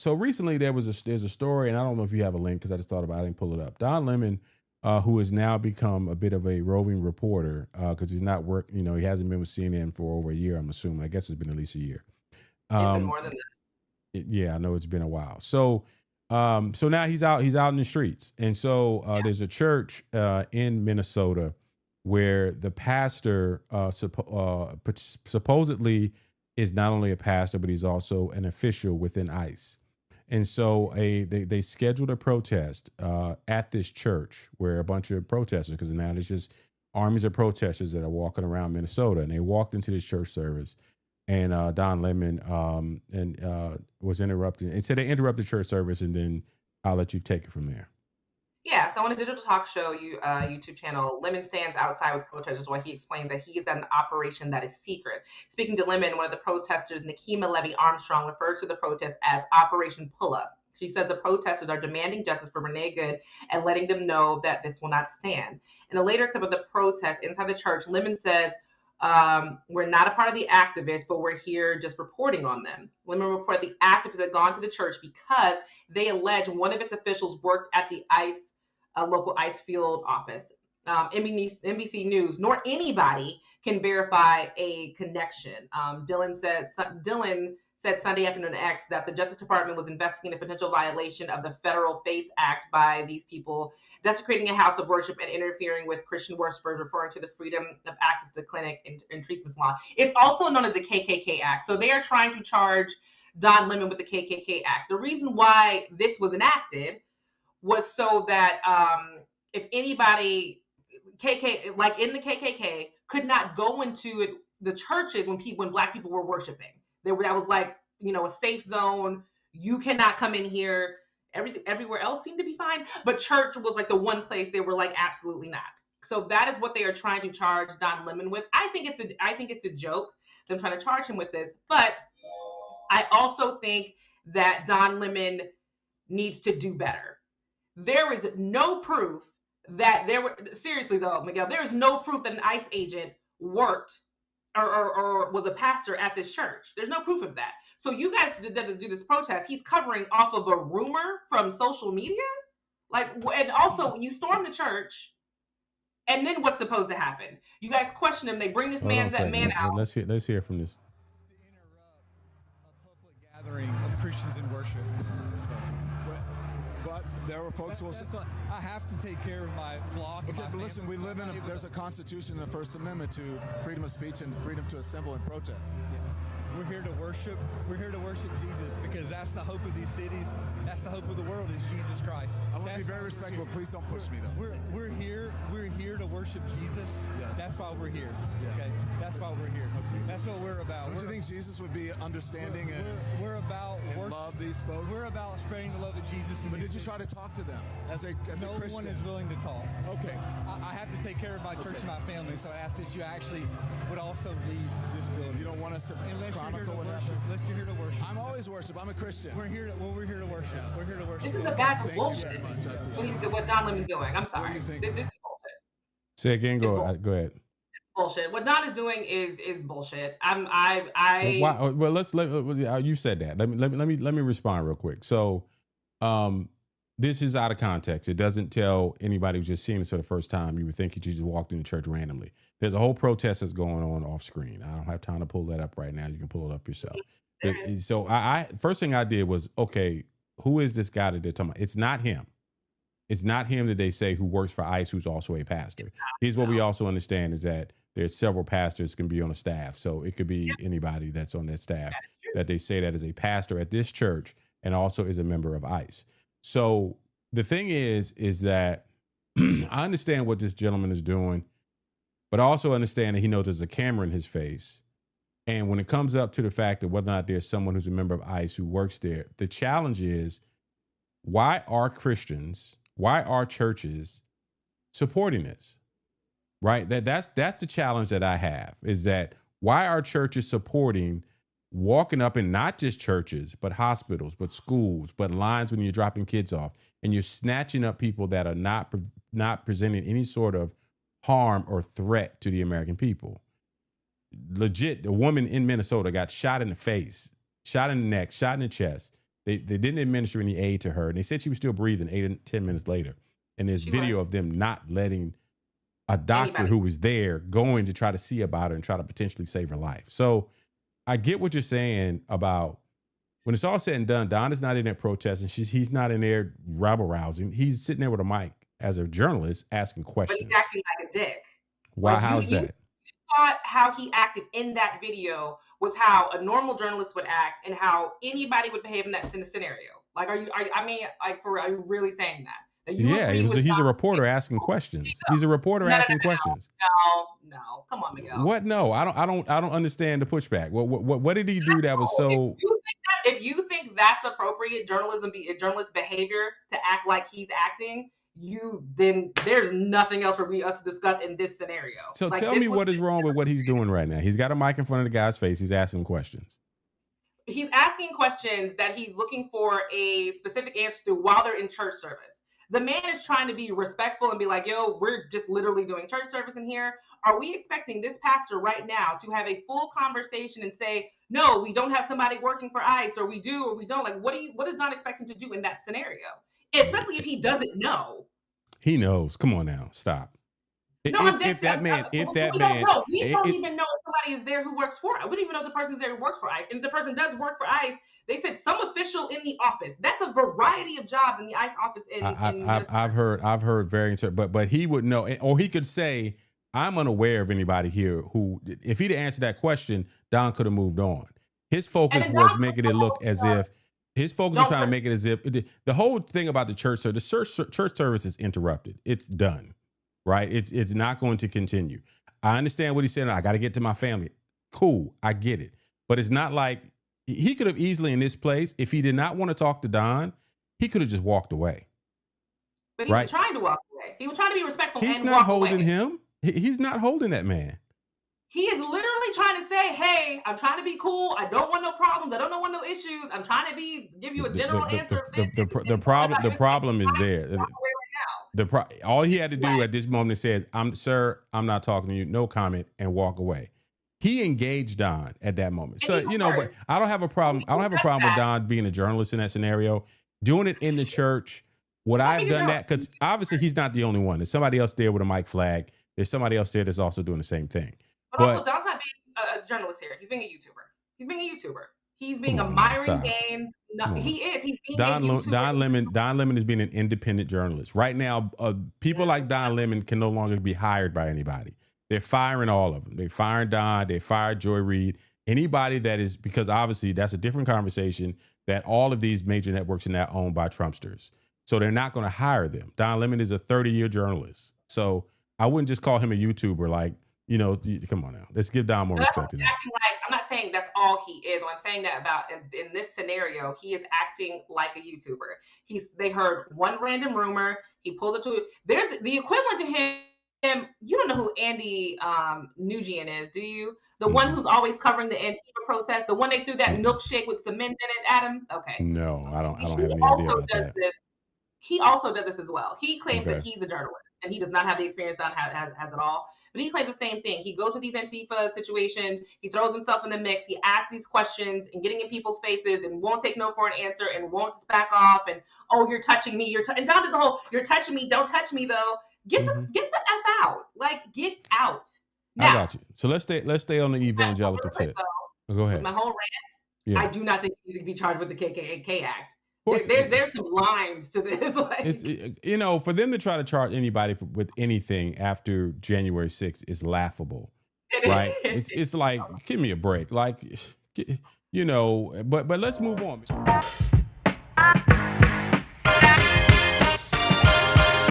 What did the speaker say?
So recently there's a story, and I don't know if you have a link because I just thought about it and pull it up. Don Lemon, who has now become a bit of a roving reporter because he's not work, he hasn't been with CNN for over a year. I'm assuming. I guess it's been at least a year. It's been Um, more than that. yeah, I know it's been a while. So now he's out in the streets, and so there's a church in Minnesota where the pastor supposedly is not only a pastor but he's also an official within ICE. And so they scheduled a protest at this church where a bunch of protesters, because now there's just armies of protesters that are walking around Minnesota, and they walked into this church service, and Don Lemon was interrupting. It said they interrupted church service, and then I'll let you take it from there. Yeah, so on a digital talk show YouTube channel, Lemon stands outside with protesters while he explains that he is an operation that is secret. Speaking to Lemon, one of the protesters, Nakima Levy Armstrong, refers to the protest as Operation Pull Up. She says the protesters are demanding justice for Renee Good and letting them know that this will not stand. In a later clip of the protest inside the church, Lemon says, we're not a part of the activists, but we're here just reporting on them. Lemon reported the activists had gone to the church because they allege one of its officials worked at the ICE a local ice field office. NBC News nor anybody can verify a connection. Dylan said Sunday afternoon to X that the Justice Department was investigating the potential violation of the Federal FACE Act by these people, desecrating a house of worship and interfering with Christian worshipers, referring to the Freedom of Access to Clinic and Treatments Law. It's also known as the KKK Act. So they are trying to charge Don Lemon with the KKK Act. The reason why this was enacted was so that if anybody like in the KKK could not go into the churches when black people were worshiping. That was like a safe zone. You cannot come in here. Everywhere else seemed to be fine, but church was like the one place they were like absolutely not. So that is what they are trying to charge Don Lemon with. I think it's a joke them trying to charge him with this, but I also think that Don Lemon needs to do better. There is no proof that there were, seriously though, Miguel, there is no proof that an ICE agent worked or was a pastor at this church. There's no proof of that. So you guys did do this protest. He's covering off of a rumor from social media. And also you storm the church, and then what's supposed to happen? You guys question him. They bring this Hold on a man second. out. Let's hear from this. To interrupt a public gathering of Christians in worship. So, but there were folks who will. I have to take care of my flock. Okay, my but listen, we live in there's a constitution and the First Amendment to freedom of speech and freedom to assemble and protest. We're here to worship. We're here to worship Jesus because that's the hope of these cities. That's the hope of the world is Jesus Christ. I want to be very respectful. Please don't push me though. We're here to worship Jesus. Yes. That's why we're here. Yes. Okay, that's why we're here. Okay. That's what we're about. Don't you think Jesus would be understanding we're about and love these folks? We're about spreading the love of Jesus. But did you try to talk to them as a no Christian? one is willing to talk. Okay. I have to take care of my church and my family, so I asked that you actually would also leave this building. You don't want us to Unless you're here chronicle to what worship. happened? Unless you're here to worship. I'm always worship. I'm a Christian. We're here to worship. Yeah. We're here to worship. This is a bag of Thank you bullshit. very much. I appreciate What Don Lemon's doing. I'm What sorry. do you think? This is bullshit. Say again. Go ahead. Bullshit. What Don is doing is bullshit. Well, you said that. Let me respond real quick. So, this is out of context. It doesn't tell anybody who's just seeing this for the first time. You would think he just walked into church randomly. There's a whole protest that's going on off screen. I don't have time to pull that up right now. You can pull it up yourself. So I first thing I did was, okay, who is this guy that they're talking about? It's not him. It's not him that they say who works for ICE, who's also a pastor. Here's what we also understand is that there's several pastors can be on a staff. So it could be anybody that's on that staff that they say that is a pastor at this church and also is a member of ICE. So the thing is that I understand what this gentleman is doing, but I also understand that he knows there's a camera in his face. And when it comes up to the fact of whether or not there's someone who's a member of ICE who works there, the challenge is, why are Christians, why are churches supporting this? Right? That's the challenge that I have, is that why are churches supporting walking up in not just churches, but hospitals, but schools, but lines when you're dropping kids off, and you're snatching up people that are not presenting any sort of harm or threat to the American people. Legit, a woman in Minnesota got shot in the face, shot in the neck, shot in the chest. They didn't administer any aid to her, and they said she was still breathing 8 and 10 minutes later. And there's video of them not letting a doctor who was there going to try to see about her and try to potentially save her life. So I get what you're saying about when it's all said and done, Don is not in there protesting. He's not in there rabble rousing. He's sitting there with a mic as a journalist asking questions. But he's acting like a dick. Why? Like how's that? You thought how he acted in that video was how a normal journalist would act and how anybody would behave in that scenario. Like, are you really saying that? Yeah, he's a reporter asking questions. He's a reporter asking questions. No, come on, Miguel. What? No, I don't understand the pushback. What did he do that was so? If you think that's appropriate journalist behavior to act like he's acting, then there's nothing else for us to discuss in this scenario. So like, tell me what is wrong with what he's doing right now. He's got a mic in front of the guy's face. He's asking questions. He's asking questions that he's looking for a specific answer to while they're in church service. The man is trying to be respectful and be like, yo, we're just literally doing church service in here. Are we expecting this pastor right now to have a full conversation and say, no, we don't have somebody working for ICE, or we do, or we don't? Like, what is not expecting to do in that scenario? Especially if he doesn't know. He knows. Come on now. Stop. We don't even know if somebody is there who works for ICE. We don't even know if the person is there who works for ICE. And if the person does work for ICE, they said some official in the office. That's a variety of jobs in the ICE office. I've heard various, but he would know, or he could say, I'm unaware of anybody here who, if he'd answered that question, Don could have moved on. His focus was making it look as if trying to make it as if the whole thing about the church service is interrupted. It's done, right? It's not going to continue. I understand what he's saying. I got to get to my family. Cool. I get it. But it's not like he could have easily in this place, if he did not want to talk to Don, he could have just walked away. But he was trying to walk away. He was trying to be respectful. He's not holding him. He's not holding that man. He is literally trying to say, hey, I'm trying to be cool. I don't want no problems. I don't want no issues. I'm trying to give you a general answer. The problem is there. All he had to do at this moment is said, I'm not talking to you. No comment, and walk away. He engaged Don at that moment. So, but I don't have a problem. I don't have a problem with Don being a journalist in that scenario, doing it in the church. Would I have done that? Because obviously he's not the only one. There's somebody else there with a mic flag. There's somebody else there that's also doing the same thing. But also, Don's not being a journalist here. He's being a YouTuber. He's being a Myron Gaines. No, he is. He's being a YouTuber. Don Lemon is being an independent journalist. Right now, people like Don Lemon can no longer be hired by anybody. They're firing all of them. They fired Don. They fired Joy Reid. Anybody that is, because obviously that's a different conversation, that all of these major networks are now owned by Trumpsters. So they're not going to hire them. Don Lemon is a 30-year journalist. So I wouldn't just call him a YouTuber. Like, come on now. Let's give Don more respect. I'm not saying that's all he is. What I'm saying that about in this scenario, he is acting like a YouTuber. They heard one random rumor. He pulls it to it. There's the equivalent to him. You don't know who Andy Nguyen is, do you? The one who's always covering the Antifa protest, the one they threw that milkshake with cement in it, Adam? Okay. No, I don't have any idea about that. He also does this as well. He claims that he's a journalist and he does not have the experience Don has at all. But he claims the same thing. He goes to these Antifa situations. He throws himself in the mix. He asks these questions and getting in people's faces and won't take no for an answer and won't just back off. And, oh, you're touching me. And Don did the whole, you're touching me. Don't touch me, though. Get the F out. Like, get out. Now, I got you. So let's stay on the evangelical tip. Go ahead. My whole rant, I do not think he needs to be charged with the KKK Act. There's some lines to this. Like, for them to try to charge anybody with anything after January 6th is laughable, right? It's like, give me a break. Like, but let's move on.